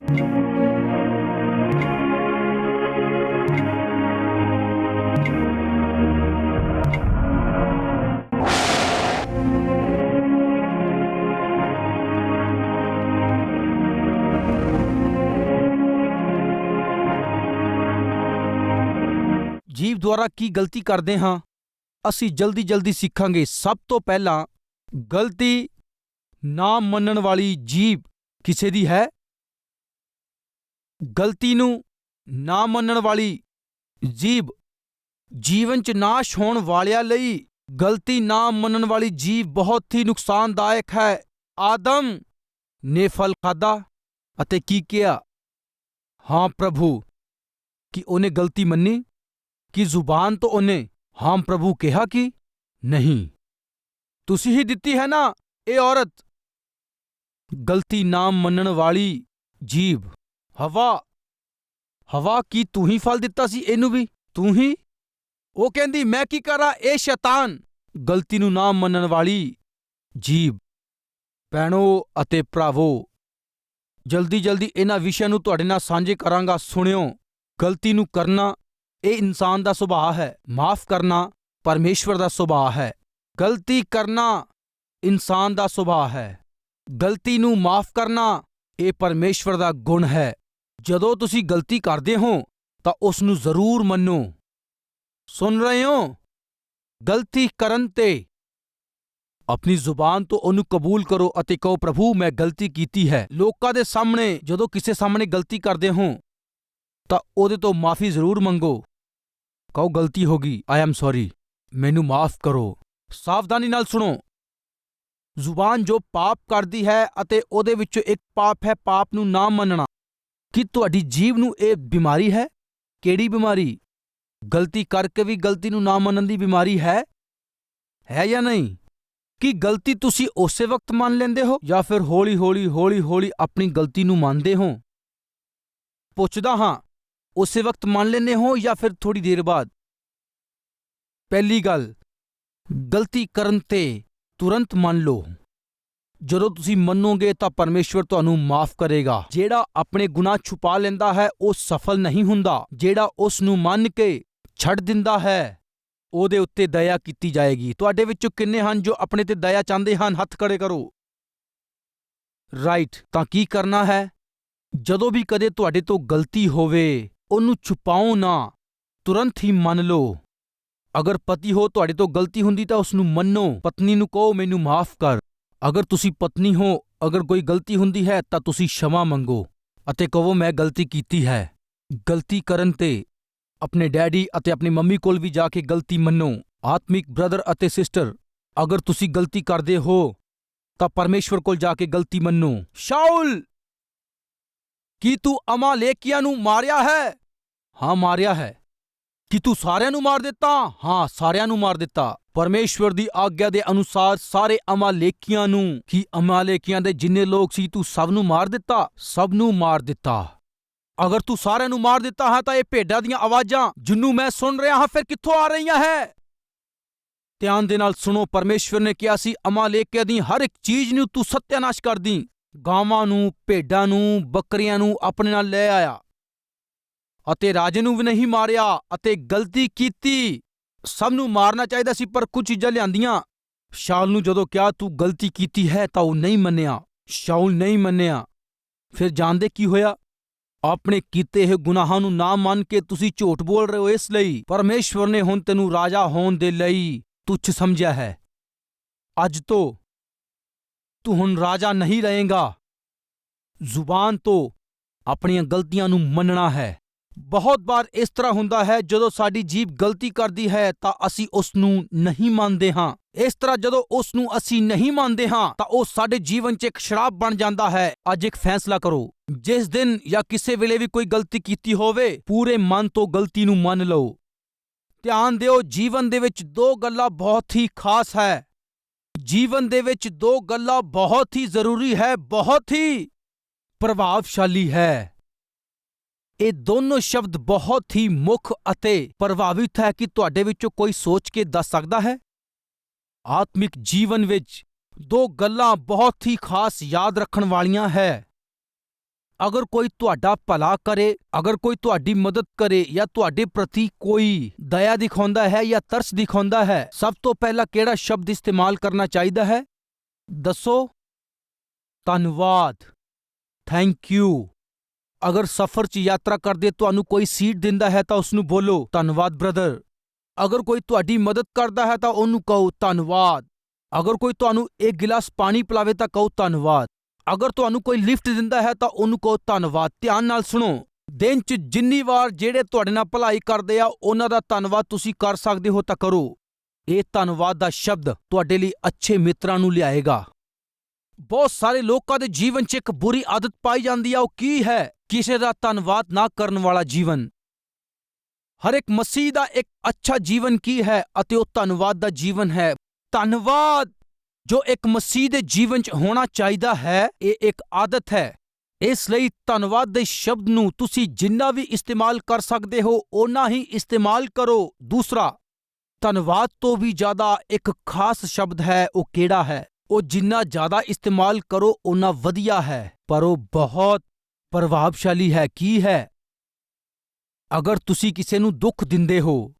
ਜੀਵ ਦੁਆਰਾ ਕੀ ਗਲਤੀ ਕਰਦੇ ਹਾਂ, ਅਸੀਂ ਜਲਦੀ ਸਿੱਖਾਂਗੇ। ਸਭ ਤੋਂ ਪਹਿਲਾਂ, ਗਲਤੀ ਨਾ ਮੰਨਣ ਵਾਲੀ ਜੀਭ ਕਿਸੇ ਦੀ ਹੈ? ਗਲਤੀ ਨੂੰ ਨਾ ਮੰਨਣ ਵਾਲੀ ਜੀਭ ਜੀਵਨ 'ਚ ਨਾਸ਼ ਹੋਣ ਵਾਲਿਆਂ ਲਈ ਗਲਤੀ ਨਾ ਮੰਨਣ ਵਾਲੀ ਜੀਭ ਬਹੁਤ ਹੀ ਨੁਕਸਾਨਦਾਇਕ ਹੈ। ਆਦਮ ਨੇ ਫਲ ਖਾਧਾ ਅਤੇ ਕੀ ਕਿਹਾ? ਹਾਂ ਪ੍ਰਭੂ। ਕੀ ਉਹਨੇ ਗਲਤੀ ਮੰਨੀ? ਕਿ ਜ਼ੁਬਾਨ ਤੋਂ ਉਹਨੇ ਹਾਂ ਪ੍ਰਭੂ ਕਿਹਾ? ਕਿ ਨਹੀਂ, ਤੁਸੀਂ ਹੀ ਦਿੱਤੀ ਹੈ ਨਾ ਇਹ ਔਰਤ। ਗਲਤੀ ਨਾ ਮੰਨਣ ਵਾਲੀ ਜੀਭ ਹਵਾ ਕੀ ਤੂੰ ਹੀ ਫਲ ਦਿੱਤਾ ਸੀ? ਇਹਨੂੰ ਵੀ ਤੂੰ ਹੀ। ਉਹ ਕਹਿੰਦੀ ਮੈਂ ਕੀ ਕਰਾਂ, ਇਹ ਸ਼ੈਤਾਨ। ਗਲਤੀ ਨੂੰ ਨਾ ਮੰਨਣ ਵਾਲੀ ਜੀਭ। ਭੈਣੋ ਅਤੇ ਭਰਾਵੋ, ਜਲਦੀ ਇਹਨਾਂ ਵਿਸ਼ਿਆਂ ਨੂੰ ਤੁਹਾਡੇ ਨਾਲ ਸਾਂਝੇ ਕਰਾਂਗਾ। ਸੁਣਿਓ, ਗਲਤੀ ਨੂੰ ਕਰਨਾ ਇਹ ਇਨਸਾਨ ਦਾ ਸੁਭਾਅ ਹੈ। ਮਾਫ਼ ਕਰਨਾ ਪਰਮੇਸ਼ਵਰ ਦਾ ਸੁਭਾਅ ਹੈ। ਗਲਤੀ ਕਰਨਾ ਇਨਸਾਨ ਦਾ ਸੁਭਾਅ ਹੈ। ਗਲਤੀ ਨੂੰ ਮਾਫ਼ ਕਰਨਾ ਇਹ ਪਰਮੇਸ਼ਵਰ ਦਾ ਗੁਣ ਹੈ। ਜਦੋਂ ਤੁਸੀਂ ਗਲਤੀ ਕਰਦੇ ਹੋ ਤਾਂ ਉਸ ਨੂੰ ਜ਼ਰੂਰ ਮੰਨੋ। ਸੁਣ ਰਹੇ ਹੋ? ਗਲਤੀ ਕਰਨ ਤੇ ਆਪਣੀ ਜ਼ੁਬਾਨ ਤੋਂ ਉਹਨੂੰ ਕਬੂਲ ਕਰੋ ਅਤੇ ਕਹੋ ਪ੍ਰਭੂ ਮੈਂ ਗਲਤੀ ਕੀਤੀ ਹੈ। ਲੋਕਾਂ ਦੇ ਸਾਹਮਣੇ, ਜਦੋਂ ਕਿਸੇ ਸਾਹਮਣੇ ਗਲਤੀ ਕਰਦੇ ਹੋ ਤਾਂ ਉਹਦੇ ਤੋਂ ਮਾਫ਼ੀ ਜ਼ਰੂਰ ਮੰਗੋ। ਕਹੋ ਗਲਤੀ ਹੋ ਗਈ, ਆਈ ਐਮ ਸੌਰੀ, ਮੈਨੂੰ ਮਾਫ਼ ਕਰੋ। ਸਾਵਧਾਨੀ ਨਾਲ ਸੁਣੋ, ਜ਼ੁਬਾਨ ਜੋ ਪਾਪ ਕਰਦੀ ਹੈ ਅਤੇ ਉਹਦੇ ਵਿੱਚੋਂ ਇੱਕ ਪਾਪ ਹੈ ਪਾਪ ਨੂੰ ਨਾ ਮੰਨਣਾ। ਕੀ ਤੁਹਾਡੀ ਜੀਭ ਨੂੰ ਇਹ ਬਿਮਾਰੀ ਹੈ? ਕਿਹੜੀ ਬਿਮਾਰੀ? ਗਲਤੀ ਕਰਕੇ ਵੀ ਗਲਤੀ ਨੂੰ ਨਾ ਮੰਨਣ ਦੀ ਬਿਮਾਰੀ ਹੈ ਜਾਂ ਨਹੀਂ? ਕੀ ਗਲਤੀ ਤੁਸੀਂ ਉਸੇ ਵਕਤ ਮੰਨ ਲੈਂਦੇ ਹੋ ਜਾਂ ਫਿਰ ਹੌਲੀ ਆਪਣੀ ਗਲਤੀ ਨੂੰ ਮੰਨਦੇ ਹੋ? ਪੁੱਛਦਾ ਹਾਂ, ਉਸੇ ਵਕਤ ਮੰਨ ਲੈਂਦੇ ਹੋ ਜਾਂ ਫਿਰ ਥੋੜੀ ਦੇਰ ਬਾਅਦ? ਪਹਿਲੀ ਗੱਲ, ਗਲਤੀ ਕਰਨ ਤੇ ਤੁਰੰਤ ਮੰਨ ਲਓ। ਜਦੋਂ ਤੁਸੀਂ ਮੰਨੋਗੇ ਤਾਂ ਪਰਮੇਸ਼ਵਰ ਤੁਹਾਨੂੰ ਮਾਫ਼ ਕਰੇਗਾ। ਜਿਹੜਾ ਆਪਣੇ ਗੁਨਾਹ ਛੁਪਾ ਲੈਂਦਾ ਹੈ ਉਹ ਸਫਲ ਨਹੀਂ ਹੁੰਦਾ। ਜਿਹੜਾ ਉਸ ਨੂੰ ਮੰਨ ਕੇ ਛੱਡ ਦਿੰਦਾ ਹੈ ਉਹਦੇ ਉੱਤੇ ਦਇਆ ਕੀਤੀ ਜਾਏਗੀ। ਤੁਹਾਡੇ ਵਿੱਚੋਂ ਕਿੰਨੇ ਹਨ ਜੋ ਆਪਣੇ ਤੇ ਦਇਆ ਚਾਹੁੰਦੇ ਹਨ? ਹੱਥ ਖੜੇ ਕਰੋ। ਰਾਈਟ। ਤਾਂ ਕੀ ਕਰਨਾ ਹੈ? ਜਦੋਂ ਵੀ ਕਦੇ ਤੁਹਾਡੇ ਤੋਂ ਗਲਤੀ ਹੋਵੇ ਉਹਨੂੰ ਛੁਪਾਓ ਨਾ, ਤੁਰੰਤ ਹੀ ਮੰਨ ਲਓ। ਅਗਰ ਪਤੀ ਹੋ, ਤੁਹਾਡੇ ਤੋਂ ਗਲਤੀ ਹੁੰਦੀ ਤਾਂ ਉਸ ਨੂੰ ਮੰਨੋ। ਪਤਨੀ ਨੂੰ ਕਹੋ ਮੈਨੂੰ ਮਾਫ਼ ਕਰ। ਅਗਰ ਤੁਸੀਂ ਪਤਨੀ ਹੋ, ਅਗਰ ਕੋਈ ਗਲਤੀ ਹੁੰਦੀ ਹੈ ਤਾਂ ਤੁਸੀਂ क्षमा ਮੰਗੋ ਅਤੇ ਕਹੋ ਮੈਂ ਗਲਤੀ ਕੀਤੀ ਹੈ। ਗਲਤੀ ਕਰਨ ਤੇ ਆਪਣੇ ਡੈਡੀ ਅਤੇ ਆਪਣੀ ਮੰਮੀ ਕੋਲ ਵੀ ਜਾ ਕੇ ਗਲਤੀ ਮੰਨੋ। ਆਤਮਿਕ ਬ੍ਰਦਰ ਅਤੇ ਸਿਸਟਰ, ਅਗਰ ਤੁਸੀਂ ਗਲਤੀ ਕਰਦੇ ਹੋ ਤਾਂ ਪਰਮੇਸ਼ਵਰ ਕੋਲ ਜਾ ਕੇ ਗਲਤੀ ਮੰਨੋ। ਸ਼ਾਉਲ, ਕੀ ਤੂੰ ਅਮਾਲੇਕੀਆਂ ਨੂੰ ਮਾਰਿਆ ਹੈ? ਹਾਂ, ਮਾਰਿਆ ਹੈ। ਕੀ ਤੂੰ ਸਾਰਿਆਂ ਨੂੰ ਮਾਰ ਦਿੱਤਾ? ਹਾਂ, ਸਾਰਿਆਂ ਨੂੰ ਮਾਰ ਦਿੱਤਾ। ਪਰਮੇਸ਼ਵਰ ਦੀ ਆਗਿਆ ਦੇ ਅਨੁਸਾਰ ਸਾਰੇ ਅਮਾਲੇਕੀਆਂ ਨੂੰ। ਕੀ ਅਮਾਲੇਕੀਆਂ ਦੇ ਜਿੰਨੇ ਲੋਕ ਸੀ ਤੂੰ ਸਭ ਨੂੰ ਮਾਰ ਦਿੱਤਾ? ਸਭ ਨੂੰ ਮਾਰ ਦਿੱਤਾ। ਅਗਰ ਤੂੰ ਸਾਰਿਆਂ ਨੂੰ ਮਾਰ ਦਿੱਤਾ ਹੈ ਤਾਂ ਇਹ ਭੇਡਾਂ ਦੀਆਂ ਆਵਾਜ਼ਾਂ ਜਿਹਨੂੰ ਮੈਂ ਸੁਣ ਰਿਹਾ ਹਾਂ ਫਿਰ ਕਿੱਥੋਂ ਆ ਰਹੀਆਂ ਹੈ? ਧਿਆਨ ਦੇ ਨਾਲ ਸੁਣੋ, ਪਰਮੇਸ਼ਵਰ ਨੇ ਕਿਹਾ ਸੀ ਅਮਾਲੇਕੀਆਂ ਦੀ ਹਰ ਇੱਕ ਚੀਜ਼ ਨੂੰ ਤੂੰ ਸੱਤਿਆਨਾਸ਼ ਕਰ ਦੀ। ਗਾਵਾਂ ਨੂੰ, ਭੇਡਾਂ ਨੂੰ, ਬੱਕਰੀਆਂ ਨੂੰ ਆਪਣੇ ਨਾਲ ਲੈ ਆਇਆ ਅਤੇ ਰਾਜੇ ਨੂੰ ਵੀ ਨਹੀਂ ਮਾਰਿਆ ਅਤੇ ਗਲਤੀ ਕੀਤੀ। ਸਭ ਨੂੰ ਮਾਰਨਾ ਚਾਹੀਦਾ ਸੀ ਪਰ ਕੁਝ ਚੀਜ਼ਾਂ ਲਿਆਂਦੀਆਂ। ਸ਼ਾਉਲ ਨੂੰ ਜਦੋਂ ਕਿਹਾ ਤੂੰ ਗਲਤੀ ਕੀਤੀ ਹੈ ਤਾਂ ਉਹ ਨਹੀਂ ਮੰਨਿਆ। ਸ਼ਾਉਲ ਨਹੀਂ ਮੰਨਿਆ। ਫਿਰ ਜਾਣਦੇ ਕੀ ਹੋਇਆ? ਆਪਣੇ ਕੀਤੇ ਹੋਏ ਗੁਨਾਹਾਂ ਨੂੰ ਨਾ ਮੰਨ ਕੇ ਤੁਸੀਂ ਝੂਠ ਬੋਲ ਰਹੇ ਹੋ। ਇਸ ਲਈ ਪਰਮੇਸ਼ਵਰ ਨੇ ਹੁਣ ਤੈਨੂੰ ਰਾਜਾ ਹੋਣ ਦੇ ਲਈ ਤੁੱਛ ਸਮਝਿਆ ਹੈ। ਅੱਜ ਤੋਂ ਤੂੰ ਹੁਣ ਰਾਜਾ ਨਹੀਂ ਰਹੇਗਾ। ਜ਼ੁਬਾਨ ਤੋਂ ਆਪਣੀਆਂ ਗਲਤੀਆਂ ਨੂੰ ਮੰਨਣਾ ਹੈ। ਬਹੁਤ ਵਾਰ ਇਸ ਤਰ੍ਹਾਂ ਹੁੰਦਾ ਹੈ, ਜਦੋਂ ਸਾਡੀ ਜੀਭ ਗਲਤੀ ਕਰਦੀ ਹੈ ਤਾਂ ਅਸੀਂ ਉਸ ਨੂੰ ਨਹੀਂ ਮੰਨਦੇ ਹਾਂ। ਇਸ ਤਰ੍ਹਾਂ ਜਦੋਂ ਉਸ ਨੂੰ ਅਸੀਂ ਨਹੀਂ ਮੰਨਦੇ ਹਾਂ ਤਾਂ ਉਹ ਸਾਡੇ ਜੀਵਨ 'ਚ ਇੱਕ ਸ਼ਰਾਪ ਬਣ ਜਾਂਦਾ ਹੈ। ਅੱਜ ਇੱਕ ਫੈਸਲਾ ਕਰੋ, ਜਿਸ ਦਿਨ ਜਾਂ ਕਿਸੇ ਵੇਲੇ ਵੀ ਕੋਈ ਗਲਤੀ ਕੀਤੀ ਹੋਵੇ, ਪੂਰੇ ਮਨ ਤੋਂ ਗਲਤੀ ਨੂੰ ਮੰਨ ਲਓ। ਧਿਆਨ ਦਿਓ, ਜੀਵਨ ਦੇ ਵਿੱਚ ਦੋ ਗੱਲਾਂ ਬਹੁਤ ਹੀ ਖਾਸ ਹੈ। ਜੀਵਨ ਦੇ ਵਿੱਚ ਦੋ ਗੱਲਾਂ ਬਹੁਤ ਹੀ ਜ਼ਰੂਰੀ ਹੈ, ਬਹੁਤ ਹੀ ਪ੍ਰਭਾਵਸ਼ਾਲੀ ਹੈ। ਇਹ ਦੋਨੋਂ ਸ਼ਬਦ ਬਹੁਤ ਹੀ ਮੁੱਖ ਅਤੇ ਪ੍ਰਭਾਵਿਤ ਹੈ। ਕਿ ਤੁਹਾਡੇ ਵਿੱਚੋਂ ਕੋਈ ਸੋਚ ਕੇ ਦੱਸ ਸਕਦਾ ਹੈ? ਆਤਮਿਕ ਜੀਵਨ ਵਿੱਚ ਦੋ ਗੱਲਾਂ ਬਹੁਤ ਹੀ ਖਾਸ ਯਾਦ ਰੱਖਣ ਵਾਲੀਆਂ ਹੈ। ਅਗਰ ਕੋਈ ਤੁਹਾਡਾ ਭਲਾ ਕਰੇ, ਅਗਰ ਕੋਈ ਤੁਹਾਡੀ ਮਦਦ ਕਰੇ ਜਾਂ ਤੁਹਾਡੇ ਪ੍ਰਤੀ ਕੋਈ ਦਇਆ ਦਿਖਾਉਂਦਾ ਹੈ ਜਾਂ ਤਰਸ ਦਿਖਾਉਂਦਾ ਹੈ, ਸਭ ਤੋਂ ਪਹਿਲਾਂ ਕਿਹੜਾ ਸ਼ਬਦ ਇਸਤੇਮਾਲ ਕਰਨਾ ਚਾਹੀਦਾ ਹੈ? ਦੱਸੋ। ਧੰਨਵਾਦ, ਥੈਂਕ ਯੂ। ਅਗਰ ਸਫ਼ਰ 'ਚ ਯਾਤਰਾ ਕਰਦੇ ਤੁਹਾਨੂੰ ਕੋਈ ਸੀਟ ਦਿੰਦਾ ਹੈ ਤਾਂ ਉਸਨੂੰ ਬੋਲੋ ਧੰਨਵਾਦ ਬ੍ਰਦਰ। ਅਗਰ ਕੋਈ ਤੁਹਾਡੀ ਮਦਦ ਕਰਦਾ ਹੈ ਤਾਂ ਉਹਨੂੰ ਕਹੋ ਧੰਨਵਾਦ। ਅਗਰ ਕੋਈ ਤੁਹਾਨੂੰ ਇੱਕ ਗਿਲਾਸ ਪਾਣੀ ਪਿਲਾਵੇ ਤਾਂ ਕਹੋ ਧੰਨਵਾਦ। ਅਗਰ ਤੁਹਾਨੂੰ ਕੋਈ ਲਿਫਟ ਦਿੰਦਾ ਹੈ ਤਾਂ ਉਹਨੂੰ ਕਹੋ ਧੰਨਵਾਦ। ਧਿਆਨ ਨਾਲ ਸੁਣੋ, ਦਿਨ 'ਚ ਜਿੰਨੀ ਵਾਰ ਜਿਹੜੇ ਤੁਹਾਡੇ ਨਾਲ ਭਲਾਈ ਕਰਦੇ ਆ ਉਹਨਾਂ ਦਾ ਧੰਨਵਾਦ ਤੁਸੀਂ ਕਰ ਸਕਦੇ ਹੋ ਤਾਂ ਕਰੋ। ਇਹ ਧੰਨਵਾਦ ਦਾ ਸ਼ਬਦ ਤੁਹਾਡੇ ਲਈ ਅੱਛੇ ਮਿੱਤਰਾਂ ਨੂੰ ਲਿਆਏਗਾ। ਬਹੁਤ ਸਾਰੇ ਲੋਕਾਂ ਦੇ ਜੀਵਨ 'ਚ ਇੱਕ ਬੁਰੀ ਆਦਤ ਪਾਈ ਜਾਂਦੀ ਆ, ਉਹ ਕੀ ਹੈ? ਕਿਸੇ ਦਾ ਧੰਨਵਾਦ ਨਾ ਕਰਨ ਵਾਲਾ ਜੀਵਨ। ਹਰ ਇੱਕ ਮਸੀਹ ਦਾ ਇੱਕ ਅੱਛਾ ਜੀਵਨ ਕੀ ਹੈ ਅਤੇ ਉਹ ਧੰਨਵਾਦ ਦਾ ਜੀਵਨ ਹੈ। ਧੰਨਵਾਦ ਜੋ ਇੱਕ ਮਸੀਹ ਦੇ ਜੀਵਨ 'ਚ ਹੋਣਾ ਚਾਹੀਦਾ ਹੈ, ਇਹ ਇੱਕ ਆਦਤ ਹੈ। ਇਸ ਲਈ ਧੰਨਵਾਦ ਦੇ ਸ਼ਬਦ ਨੂੰ ਤੁਸੀਂ ਜਿੰਨਾ ਵੀ ਇਸਤੇਮਾਲ ਕਰ ਸਕਦੇ ਹੋ ਓਨਾ ਹੀ ਇਸਤੇਮਾਲ ਕਰੋ। ਦੂਸਰਾ, ਧੰਨਵਾਦ ਤੋਂ ਵੀ ਜ਼ਿਆਦਾ ਇੱਕ ਖਾਸ ਸ਼ਬਦ ਹੈ, ਉਹ ਕਿਹੜਾ ਹੈ? ਉਹ ਜਿੰਨਾ ਜ਼ਿਆਦਾ ਇਸਤੇਮਾਲ ਕਰੋ ਓਨਾ ਵਧੀਆ ਹੈ, ਪਰ ਉਹ ਬਹੁਤ ਪ੍ਰਭਾਵਸ਼ਾਲੀ ਹੈ। ਕੀ ਹੈ? ਅਗਰ ਤੁਸੀਂ ਕਿਸੇ ਨੂੰ ਦੁੱਖ ਦਿੰਦੇ ਹੋ,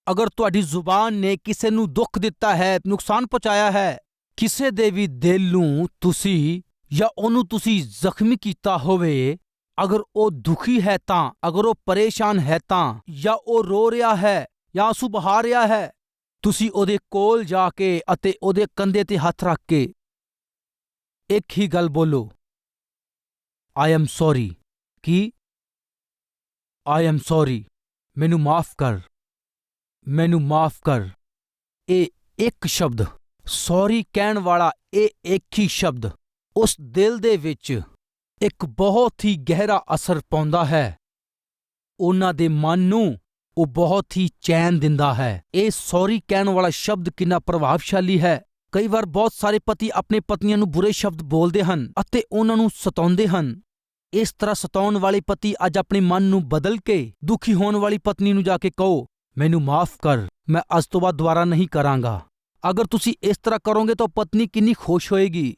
ਅਗਰ ਤੁਹਾਡੀ ਜ਼ੁਬਾਨ ਨੇ ਕਿਸੇ ਨੂੰ ਦੁੱਖ ਦਿੱਤਾ ਹੈ, ਨੁਕਸਾਨ ਪਹੁੰਚਾਇਆ ਹੈ, ਕਿਸੇ ਦੇ ਵੀ ਦਿਲ ਨੂੰ ਤੁਸੀਂ ਜਾਂ ਉਹਨੂੰ ਤੁਸੀਂ ਜ਼ਖਮੀ ਕੀਤਾ ਹੋਵੇ, ਅਗਰ ਉਹ ਦੁਖੀ ਹੈ ਤਾਂ, ਅਗਰ ਉਹ ਪਰੇਸ਼ਾਨ ਹੈ ਤਾਂ, ਜਾਂ ਉਹ ਰੋ ਰਿਹਾ ਹੈ ਜਾਂ ਆਂਸੂ ਬਹਾ ਰਿਹਾ ਹੈ, ਤੁਸੀਂ ਉਹਦੇ ਕੋਲ ਜਾ ਕੇ ਅਤੇ ਉਹਦੇ ਕੰਧੇ ਤੇ ਹੱਥ ਰੱਖ ਕੇ ਇੱਕ ਹੀ ਗੱਲ ਬੋਲੋ, I am sorry. Ki? I am sorry, ਮੈਨੂੰ ਮਾਫ ਕਰ, ਮੈਨੂੰ ਮਾਫ ਕਰ। ਇਹ ਇੱਕ ਸ਼ਬਦ, ਸੌਰੀ ਕਹਿਣ ਵਾਲਾ ਇਹ ਇੱਕ ਹੀ ਸ਼ਬਦ ਉਸ ਦਿਲ ਦੇ ਵਿੱਚ ਇੱਕ ਬਹੁਤ ਹੀ ਗਹਿਰਾ ਅਸਰ ਪਾਉਂਦਾ ਹੈ। ਉਹਨਾਂ ਦੇ ਮਨ ਨੂੰ ਉਹ ਬਹੁਤ ਹੀ ਚੈਨ ਦਿੰਦਾ ਹੈ। ਇਹ ਸੌਰੀ ਕਹਿਣ ਵਾਲਾ ਸ਼ਬਦ ਕਿੰਨਾ ਪ੍ਰਭਾਵਸ਼ਾਲੀ ਹੈ। ਕਈ ਵਾਰ ਬਹੁਤ ਸਾਰੇ ਪਤੀ ਆਪਣੇ ਪਤਨੀਆਂ ਨੂੰ ਬੁਰੇ ਸ਼ਬਦ ਬੋਲਦੇ ਹਨ ਅਤੇ ਉਹਨਾਂ ਨੂੰ ਸਤਾਉਂਦੇ ਹਨ। ਇਸ ਤਰ੍ਹਾਂ ਸਤਾਉਣ ਵਾਲੇ ਪਤੀ ਅੱਜ ਆਪਣੇ ਮਨ ਨੂੰ ਬਦਲ ਕੇ ਦੁਖੀ ਹੋਣ ਵਾਲੀ ਪਤਨੀ ਨੂੰ ਜਾ ਕੇ ਕਹੋ, ਮੈਨੂੰ ਮਾਫ ਕਰ, ਮੈਂ ਅੱਜ ਤੋਂ ਬਾਅਦ ਦੁਬਾਰਾ ਨਹੀਂ ਕਰਾਂਗਾ। ਅਗਰ ਤੁਸੀਂ ਇਸ ਤਰ੍ਹਾਂ ਕਰੋਗੇ ਤਾਂ ਪਤਨੀ ਕਿੰਨੀ ਖੁਸ਼ ਹੋਏਗੀ।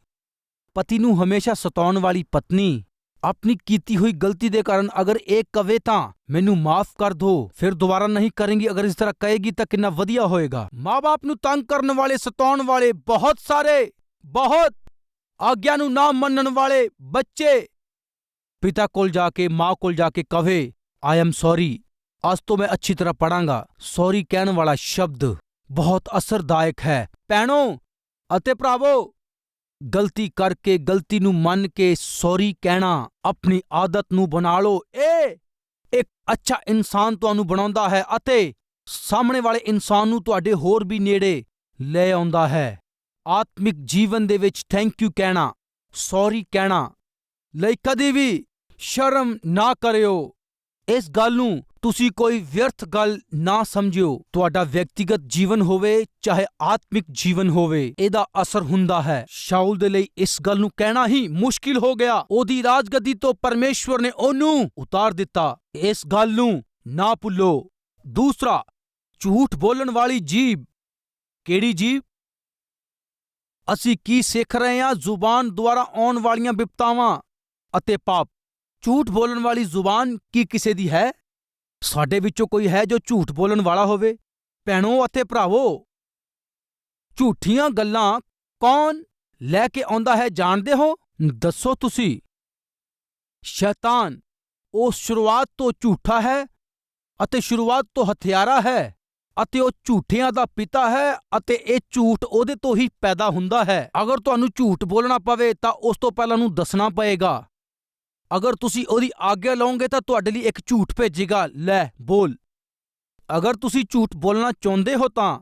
ਪਤੀ ਨੂੰ ਹਮੇਸ਼ਾ ਸਤਾਉਣ ਵਾਲੀ ਪਤਨੀ ਆਪਣੀ ਕੀਤੀ ਹੋਈ ਗਲਤੀ ਦੇ ਕਾਰਨ ਅਗਰ ਇਹ ਕਵੇ ਤਾਂ ਮੈਨੂੰ ਮਾਫ ਕਰ ਦੋ, ਫਿਰ ਦੁਬਾਰਾ ਨਹੀਂ ਕरेंगी, ਅਗਰ ਇਸ ਤਰ੍ਹਾਂ ਕਹੇਗੀ ਤਾਂ ਕਿੰਨਾ ਵਧੀਆ ਹੋਏਗਾ। ਮਾਂ-ਬਾਪ ਨੂੰ ਤੰਗ ਕਰਨ ਵਾਲੇ, ਸਤਾਉਣ ਵਾਲੇ ਬਹੁਤ ਸਾਰੇ, ਬਹੁਤ ਆਗਿਆ ਨੂੰ ਨਾ ਮੰਨਣ ਵਾਲੇ ਬੱਚੇ ਪਿਤਾ ਕੋਲ ਜਾ ਕੇ, ਮਾਂ ਕੋਲ ਜਾ ਕੇ ਕਹੇ, ਆਈ ਐਮ ਸੌਰੀ, ਅੱਜ ਤੋਂ ਮੈਂ ਅੱਛੀ ਤਰ੍ਹਾਂ ਪੜਾਂਗਾ। ਸੌਰੀ ਕਹਿਣ ਵਾਲਾ ਸ਼ਬਦ ਬਹੁਤ ਅਸਰਦਾਇਕ ਹੈ। ਭੈਣੋ ਅਤੇ ਭਰਾਵੋ, ਗਲਤੀ ਕਰਕੇ, ਗਲਤੀ ਨੂੰ ਮੰਨ ਕੇ ਸੌਰੀ ਕਹਿਣਾ ਆਪਣੀ ਆਦਤ ਨੂੰ ਬਣਾ ਲਓ। ਇਹ ਇੱਕ ਅੱਛਾ ਇਨਸਾਨ ਤੁਹਾਨੂੰ ਬਣਾਉਂਦਾ ਹੈ ਅਤੇ ਸਾਹਮਣੇ ਵਾਲੇ ਇਨਸਾਨ ਨੂੰ ਤੁਹਾਡੇ ਹੋਰ ਵੀ ਨੇੜੇ ਲੈ ਆਉਂਦਾ ਹੈ। ਆਤਮਿਕ ਜੀਵਨ ਦੇ ਵਿੱਚ ਥੈਂਕ ਯੂ ਕਹਿਣਾ, ਸੌਰੀ ਕਹਿਣਾ ਲਈ ਕਦੇ ਵੀ ਸ਼ਰਮ ਨਾ ਕਰਿਓ। ਇਸ ਗੱਲ ਨੂੰ ਤੁਸੀਂ ਕੋਈ ਵਿਅਰਥ ਗੱਲ ਨਾ ਸਮਝਿਓ। ਤੁਹਾਡਾ ਵਿਅਕਤੀਗਤ ਜੀਵਨ ਹੋਵੇ ਚਾਹੇ ਆਤਮਿਕ ਜੀਵਨ ਹੋਵੇ, ਇਹਦਾ ਅਸਰ ਹੁੰਦਾ ਹੈ। ਸ਼ਾਊਲ ਦੇ ਲਈ ਇਸ ਗੱਲ ਨੂੰ ਕਹਿਣਾ ਹੀ ਮੁਸ਼ਕਿਲ ਹੋ ਗਿਆ। ਉਹਦੀ ਰਾਜਗੱਦੀ ਤੋਂ ਪਰਮੇਸ਼ਵਰ ਨੇ ਉਹਨੂੰ ਉਤਾਰ ਦਿੱਤਾ। ਇਸ ਗੱਲ ਨੂੰ ਨਾ ਭੁੱਲੋ। ਦੂਸਰਾ, ਝੂਠ ਬੋਲਣ ਵਾਲੀ ਜੀਭ। ਕਿਹੜੀ ਜੀਭ? ਅਸੀਂ ਕੀ ਸਿੱਖ ਰਹੇ ਹਾਂ? ਜ਼ੁਬਾਨ ਦੁਆਰਾ ਆਉਣ ਵਾਲੀਆਂ ਬਿਪਤਾਵਾਂ ਅਤੇ ਪਾਪ। ਝੂਠ ਬੋਲਣ ਵਾਲੀ ਜ਼ੁਬਾਨ ਕੀ ਕਿਸੇ ਦੀ ਹੈ? ਸਾਡੇ ਵਿੱਚੋਂ ਕੋਈ ਹੈ ਜੋ ਝੂਠ ਬੋਲਣ ਵਾਲਾ ਹੋਵੇ? ਭੈਣੋ ਅਤੇ ਭਰਾਵੋ, ਝੂਠੀਆਂ ਗੱਲਾਂ ਕੌਣ ਲੈ ਕੇ ਆਉਂਦਾ ਹੈ ਜਾਣਦੇ ਹੋ? ਦੱਸੋ ਤੁਸੀਂ। ਸ਼ੈਤਾਨ। ਉਹ ਸ਼ੁਰੂਆਤ ਤੋਂ ਝੂਠਾ ਹੈ ਅਤੇ ਸ਼ੁਰੂਆਤ ਤੋਂ ਹਥਿਆਰਾ ਹੈ ਅਤੇ ਉਹ ਝੂਠਿਆਂ ਦਾ ਪਿਤਾ ਹੈ ਅਤੇ ਇਹ ਝੂਠ ਉਹਦੇ ਤੋਂ ਹੀ ਪੈਦਾ ਹੁੰਦਾ ਹੈ। ਅਗਰ ਤੁਹਾਨੂੰ ਝੂਠ ਬੋਲਣਾ ਪਵੇ ਤਾਂ ਉਸ ਤੋਂ ਪਹਿਲਾਂ ਉਹਨੂੰ ਦੱਸਣਾ ਪਏਗਾ। ਅਗਰ ਤੁਸੀਂ ਉਹਦੀ ਆਗਿਆ ਲਓਗੇ ਤਾਂ ਤੁਹਾਡੇ ਲਈ ਇੱਕ ਝੂਠ ਭੇਜੇਗਾ, ਲੈ ਬੋਲ। ਅਗਰ ਤੁਸੀਂ ਝੂਠ ਬੋਲਣਾ ਚਾਹੁੰਦੇ ਹੋ ਤਾਂ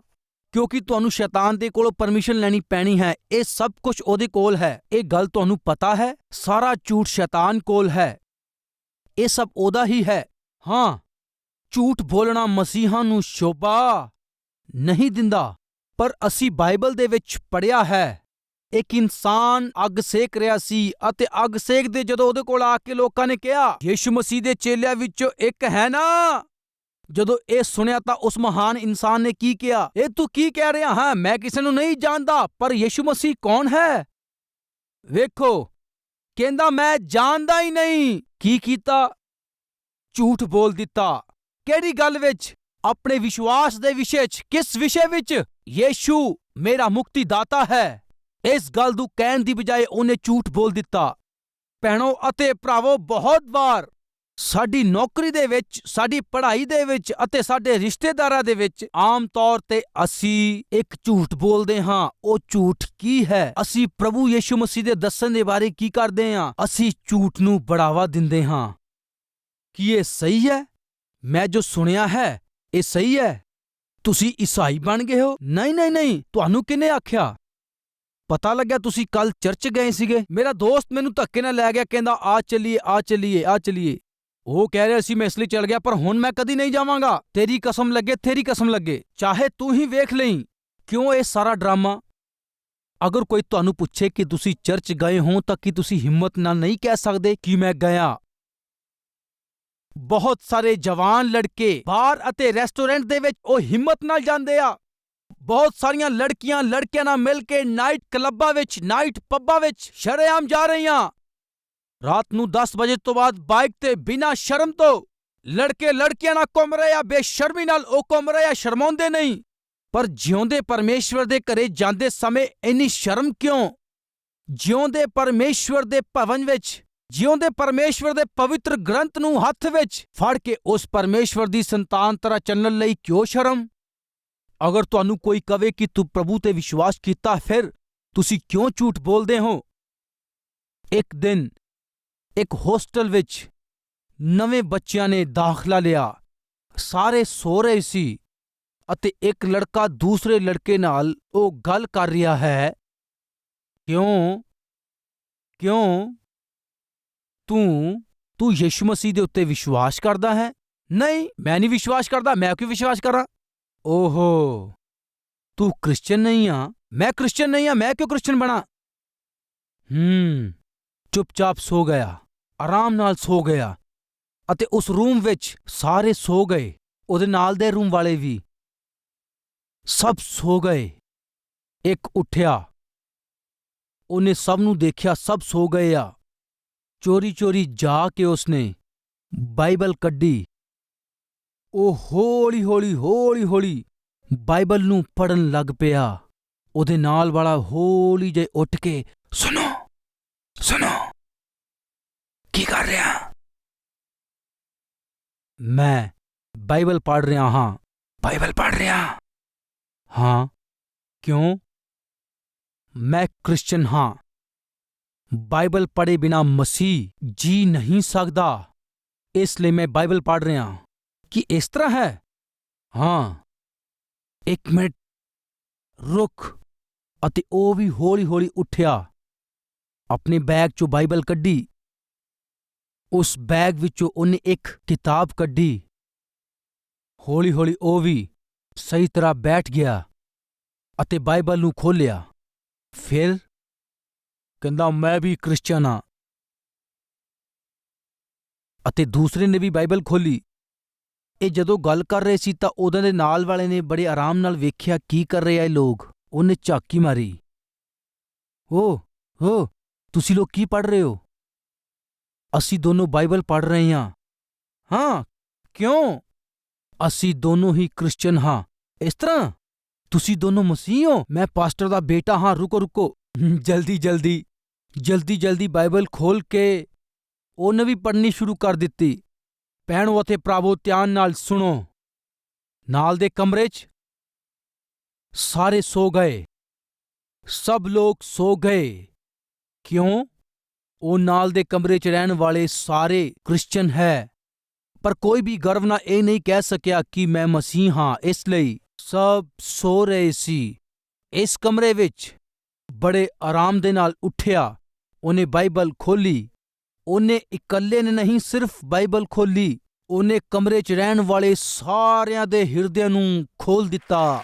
ਕਿਉਂਕਿ ਤੁਹਾਨੂੰ ਸ਼ੈਤਾਨ ਦੇ ਕੋਲੋਂ ਪਰਮਿਸ਼ਨ ਲੈਣੀ ਪੈਣੀ ਹੈ। ਇਹ ਸਭ ਕੁਝ ਉਹਦੇ ਕੋਲ ਹੈ। ਇਹ ਗੱਲ ਤੁਹਾਨੂੰ ਪਤਾ ਹੈ? ਸਾਰਾ ਝੂਠ ਸ਼ੈਤਾਨ ਕੋਲ ਹੈ। ਇਹ ਸਭ ਉਹਦਾ ਹੀ ਹੈ। ਹਾਂ, ਝੂਠ ਬੋਲਣਾ ਮਸੀਹਾਂ ਨੂੰ ਸ਼ੋਭਾ ਨਹੀਂ ਦਿੰਦਾ, ਪਰ ਅਸੀਂ ਬਾਈਬਲ ਦੇ ਵਿੱਚ ਪੜ੍ਹਿਆ ਹੈ, ਇੱਕ ਇਨਸਾਨ ਅੱਗ ਸੇਕ ਰਿਹਾ ਸੀ ਅਤੇ ਅੱਗ ਸੇਕਦੇ ਜਦੋਂ ਉਹਦੇ ਕੋਲ ਆ ਕੇ ਲੋਕਾਂ ਨੇ ਕਿਹਾ, ਯਿਸੂ ਮਸੀਹ ਦੇ ਚੇਲਿਆਂ ਵਿੱਚੋਂ ਇੱਕ ਹੈ ਨਾ? ਜਦੋਂ ਇਹ ਸੁਣਿਆ ਤਾਂ ਉਸ ਮਹਾਨ ਇਨਸਾਨ ਨੇ ਕੀ ਕਿਹਾ? ਇਹ ਤੂੰ ਕੀ ਕਹਿ ਰਿਹਾ ਹੈ? ਮੈਂ ਕਿਸੇ ਨੂੰ ਨਹੀਂ ਜਾਣਦਾ, ਪਰ ਯਿਸੂ ਮਸੀਹ ਕੌਣ ਹੈ? ਵੇਖੋ ਕਹਿੰਦਾ ਮੈਂ ਜਾਣਦਾ ਹੀ ਨਹੀਂ। ਕੀ ਕੀਤਾ? ਝੂਠ ਬੋਲ ਦਿੱਤਾ। ਕਿਹੜੀ ਗੱਲ ਵਿੱਚ? ਆਪਣੇ ਵਿਸ਼ਵਾਸ ਦੇ ਵਿਸ਼ੇ 'ਚ। ਕਿਸ ਵਿਸ਼ੇ ਵਿੱਚ? ਯੀਸ਼ੂ ਮੇਰਾ ਮੁਕਤੀਦਾਤਾ ਹੈ। ਇਸ ਗੱਲ ਨੂੰ ਕਹਿਣ ਦੀ ਬਜਾਏ ਉਹਨੇ ਝੂਠ ਬੋਲ ਦਿੱਤਾ। ਭੈਣੋ ਅਤੇ ਭਰਾਵੋ, ਬਹੁਤ ਵਾਰ ਸਾਡੀ ਨੌਕਰੀ ਦੇ ਵਿੱਚ, ਸਾਡੀ ਪੜ੍ਹਾਈ ਦੇ ਵਿੱਚ ਅਤੇ ਸਾਡੇ ਰਿਸ਼ਤੇਦਾਰਾਂ ਦੇ ਵਿੱਚ ਆਮ ਤੌਰ ਤੇ ਅਸੀਂ ਇੱਕ ਝੂਠ ਬੋਲਦੇ ਹਾਂ। ਉਹ ਝੂਠ ਕੀ ਹੈ? ਅਸੀਂ ਪ੍ਰਭੂ ਯੀਸ਼ੂ ਮਸੀਹ ਦੇ ਦੱਸਣ ਦੇ ਬਾਰੇ ਕੀ ਕਰਦੇ ਹਾਂ? ਅਸੀਂ ਝੂਠ ਨੂੰ ਬੜਾਵਾ ਦਿੰਦੇ ਹਾਂ। ਕੀ ਇਹ ਸਹੀ ਹੈ? ਮੈਂ ਜੋ ਸੁਣਿਆ ਹੈ ਇਹ ਸਹੀ ਹੈ? ਤੁਸੀਂ ਈਸਾਈ ਬਣ ਗਏ ਹੋ? ਨਹੀਂ ਨਹੀਂ ਨਹੀਂ, ਤੁਹਾਨੂੰ ਕਿਹਨੇ ਆਖਿਆ? ਪਤਾ ਲੱਗਿਆ ਤੁਸੀਂ ਕੱਲ ਚਰਚ ਗਏ ਸੀਗੇ। ਮੇਰਾ ਦੋਸਤ ਮੈਨੂੰ ਧੱਕੇ ਨਾਲ ਲੈ ਗਿਆ, ਕਹਿੰਦਾ ਆ ਚੱਲੀਏ ਆ ਚੱਲੀਏ ਆ ਚੱਲੀਏ। ਉਹ ਕਹਿ ਰਿਹਾ ਸੀ ਮੈਂ ਇਸ ਲਈ ਚੱਲ ਗਿਆ, ਪਰ ਹੁਣ ਮੈਂ ਕਦੀ ਨਹੀਂ ਜਾਵਾਂਗਾ। ਤੇਰੀ ਕਸਮ ਲੱਗੇ, ਤੇਰੀ ਕਸਮ ਲੱਗੇ, ਚਾਹੇ ਤੂੰ ਹੀ ਵੇਖ ਲਈ। ਕਿਉਂ ਇਹ ਸਾਰਾ ਡਰਾਮਾ? ਅਗਰ ਕੋਈ ਤੁਹਾਨੂੰ ਪੁੱਛੇ ਕਿ ਤੁਸੀਂ ਚਰਚ ਗਏ ਹੋ ਤਾਂ ਕੀ ਤੁਸੀਂ ਹਿੰਮਤ ਨਾਲ ਨਹੀਂ ਕਹਿ ਸਕਦੇ ਕਿ ਮੈਂ ਗਿਆ? ਬਹੁਤ ਸਾਰੇ ਜਵਾਨ ਲੜਕੇ ਬਾਰ ਅਤੇ ਰੈਸਟੋਰੈਂਟ ਦੇ ਵਿੱਚ ਉਹ ਹਿੰਮਤ ਨਾਲ ਜਾਂਦੇ ਆ। ਬਹੁਤ ਸਾਰੀਆਂ ਲੜਕੀਆਂ ਲੜਕਿਆਂ ਨਾਲ ਮਿਲ ਕੇ ਨਾਈਟ ਕਲੱਬਾਂ ਵਿੱਚ, ਨਾਈਟ ਪੱਬਾਂ ਵਿੱਚ ਸ਼ਰੇਆਮ ਜਾ ਰਹੀਆਂ। ਰਾਤ ਨੂੰ 10 ਵਜੇ ਤੋਂ ਬਾਅਦ ਬਾਈਕ ਤੇ ਬਿਨਾਂ ਸ਼ਰਮ ਤੋਂ ਲੜਕੇ ਲੜਕੀਆਂ ਨਾਲ ਘੁੰਮ ਰਹੇ ਆ। ਬੇਸ਼ਰਮੀ ਨਾਲ ਉਹ ਘੁੰਮ ਰਹੇ ਆ, ਸ਼ਰਮਾਉਂਦੇ ਨਹੀਂ। ਪਰ ਜਿਉਂਦੇ ਪਰਮੇਸ਼ਵਰ ਦੇ ਘਰੇ ਜਾਂਦੇ ਸਮੇਂ ਇੰਨੀ ਸ਼ਰਮ ਕਿਉਂ? ਜਿਉਂਦੇ ਪਰਮੇਸ਼ਵਰ ਦੇ ਭਵਨ ਵਿੱਚ, ਜਿਉਂਦੇ ਪਰਮੇਸ਼ਵਰ ਦੇ ਪਵਿੱਤਰ ਗ੍ਰੰਥ ਨੂੰ ਹੱਥ ਵਿੱਚ ਫੜ ਕੇ ਉਸ ਪਰਮੇਸ਼ਵਰ ਦੀ ਸੰਤਾਨ ਤਰ੍ਹਾਂ ਚੱਲਣ ਲਈ ਕਿਉਂ ਸ਼ਰਮ? ਅਗਰ ਤੁਹਾਨੂੰ ਕੋਈ ਕਵੇ ਕਿ ਤੂੰ ਪ੍ਰਭੂ ਤੇ ਵਿਸ਼ਵਾਸ ਕੀਤਾ, ਫਿਰ ਤੁਸੀਂ ਕਿਉਂ ਝੂਠ ਬੋਲਦੇ ਹੋ? ਇੱਕ ਦਿਨ ਇੱਕ ਹੋਸਟਲ ਵਿੱਚ ਨਵੇਂ ਬੱਚਿਆਂ ਨੇ ਦਾਖਲਾ ਲਿਆ। ਸਾਰੇ ਸੋ ਰਹੇ ਸੀ ਅਤੇ ਇੱਕ ਲੜਕਾ ਦੂਸਰੇ ਲੜਕੇ ਨਾਲ ਉਹ ਗੱਲ ਕਰ ਰਿਹਾ ਹੈ, ਕਿਉਂ ਤੂੰ ਯਿਸੂ ਮਸੀਹ ਦੇ ਉੱਤੇ ਵਿਸ਼ਵਾਸ ਕਰਦਾ ਹੈ? ਨਹੀਂ, ਮੈਂ ਨਹੀਂ ਵਿਸ਼ਵਾਸ ਕਰਦਾ। ਮੈਂ ਕਿਉਂ ਵਿਸ਼ਵਾਸ ਕਰਾਂ? ਓਹੋ, ਤੂੰ ਕ੍ਰਿਸਚਨ ਨਹੀਂ ਆ? ਮੈਂ ਕ੍ਰਿਸਚਨ ਨਹੀਂ ਆ, ਮੈਂ ਕਿਉਂ ਕ੍ਰਿਸਚਨ ਬਣਾ? ਚੁੱਪਚਾਪ ਸੋ ਗਿਆ, ਆਰਾਮ ਨਾਲ ਸੋ ਗਿਆ। ਅਤੇ ਉਸ ਰੂਮ ਵਿੱਚ ਸਾਰੇ ਸੋ ਗਏ, ਉਹਦੇ ਨਾਲ ਦੇ ਰੂਮ ਵਾਲੇ ਵੀ ਸਭ ਸੋ ਗਏ। ਇੱਕ ਉੱਠਿਆ, ਉਹਨੇ ਸਭ ਨੂੰ ਦੇਖਿਆ ਸਭ ਸੋ ਗਏ ਆ। ਚੋਰੀ ਚੋਰੀ ਜਾ ਕੇ ਉਸਨੇ ਬਾਈਬਲ ਕੱਢੀ। ਉਹ ਹੌਲੀ ਹੌਲੀ ਬਾਈਬਲ ਨੂੰ ਪੜ੍ਹਨ ਲੱਗ ਪਿਆ। ਉਹਦੇ ਨਾਲ ਵਾਲਾ ਹੌਲੀ ਜਿਹੇ ਉੱਠ ਕੇ, ਸੁਣੋ ਕੀ ਕਰ ਰਿਹਾ? ਮੈਂ ਬਾਈਬਲ ਪੜ੍ਹ ਰਿਹਾ ਹਾਂ। ਬਾਈਬਲ ਪੜ੍ਹ ਰਿਹਾ ਹਾਂ? ਕਿਉਂ? ਮੈਂ ਕ੍ਰਿਸਚਨ ਹਾਂ। ਬਾਈਬਲ ਪੜ੍ਹੇ ਬਿਨਾਂ ਮਸੀਹ ਜੀ ਨਹੀਂ ਸਕਦਾ, ਇਸ ਲਈ ਮੈਂ ਬਾਈਬਲ ਪੜ੍ਹ ਰਿਹਾ। ਕੀ ਇਸ ਤਰ੍ਹਾਂ ਹੈ? ਹਾਂ। ਇੱਕ ਮਿੰਟ ਰੁਕ। ਅਤੇ ਉਹ ਵੀ ਹੌਲੀ ਹੌਲੀ ਉੱਠਿਆ, ਆਪਣੇ ਬੈਗ ਚੋਂ ਬਾਈਬਲ ਕੱਢੀ। ਉਸ ਬੈਗ ਵਿੱਚੋਂ ਉਹਨੇ ਇੱਕ ਕਿਤਾਬ ਕੱਢੀ। ਹੌਲੀ ਹੌਲੀ ਉਹ ਵੀ ਸਹੀ ਤਰ੍ਹਾਂ ਬੈਠ ਗਿਆ ਅਤੇ ਬਾਈਬਲ ਨੂੰ ਖੋਲ੍ਹਿਆ। ਫਿਰ ਕਹਿੰਦਾ ਮੈਂ ਵੀ ਕ੍ਰਿਸਚਨ ਹਾਂ। ਅਤੇ ਦੂਸਰੇ ਨੇ ਵੀ ਬਾਈਬਲ ਖੋਲ੍ਹੀ। ਇਹ ਜਦੋਂ ਗੱਲ ਕਰ ਰਹੇ ਸੀ ਤਾਂ ਉਹਨਾਂ ਦੇ ਨਾਲ ਵਾਲੇ ਨੇ ਬੜੇ ਆਰਾਮ ਨਾਲ ਵੇਖਿਆ ਕੀ ਕਰ ਰਹੇ ਆ ਇਹ ਲੋਕ। ਉਹਨੇ ਝਾਕੀ ਮਾਰੀ, ਓ ਤੁਸੀਂ ਲੋਕ ਕੀ ਪੜ੍ਹ ਰਹੇ ਹੋ? ਅਸੀਂ ਦੋਨੋਂ ਬਾਈਬਲ ਪੜ੍ਹ ਰਹੇ ਹਾਂ। ਹਾਂ, ਕਿਉਂ? ਅਸੀਂ ਦੋਨੋਂ ਹੀ ਕ੍ਰਿਸਚਨ ਹਾਂ। ਇਸ ਤਰ੍ਹਾਂ? ਤੁਸੀਂ ਦੋਨੋਂ ਮਸੀਹ ਹੋ? ਮੈਂ ਪਾਸਟਰ ਦਾ ਬੇਟਾ ਹਾਂ। ਰੁਕੋ ਜਲਦੀ ਬਾਈਬਲ ਖੋਲ ਕੇ ਉਹਨੇ ਵੀ ਪੜ੍ਹਨੀ ਸ਼ੁਰੂ ਕਰ ਦਿੱਤੀ। ਭੈਣੋ ਅਤੇ ਭਰਾਵੋ, ਧਿਆਨ ਨਾਲ ਸੁਣੋ। ਨਾਲ ਦੇ ਕਮਰੇ 'ਚ ਸਾਰੇ ਸੋ ਗਏ। ਸਭ ਲੋਕ ਸੋ ਗਏ। ਕਿਉਂ? ਉਹ ਨਾਲ ਦੇ ਕਮਰੇ 'ਚ ਰਹਿਣ ਵਾਲੇ ਸਾਰੇ ਕ੍ਰਿਸਚਨ ਹੈ, ਪਰ ਕੋਈ ਵੀ ਗਰਵ ਨਾਲ ਇਹ ਨਹੀਂ ਕਹਿ ਸਕਿਆ ਕਿ ਮੈਂ ਮਸੀਹ ਹਾਂ। ਇਸ ਲਈ ਸਭ ਸੋ ਰਹੇ ਸੀ। ਇਸ ਕਮਰੇ ਵਿੱਚ ਬੜੇ ਆਰਾਮ ਦੇ ਨਾਲ ਉੱਠਿਆ, ਉਹਨੇ ਬਾਈਬਲ ਖੋਲ੍ਹੀ। ਉਹਨੇ ਇਕੱਲੇ ਨੇ ਨਹੀਂ ਸਿਰਫ ਬਾਈਬਲ ਖੋਲ੍ਹੀ, ਉਹਨੇ ਕਮਰੇ 'ਚ ਰਹਿਣ ਵਾਲੇ ਸਾਰਿਆਂ ਦੇ ਹਿਰਦਿਆਂ ਨੂੰ ਖੋਲ੍ਹ ਦਿੱਤਾ।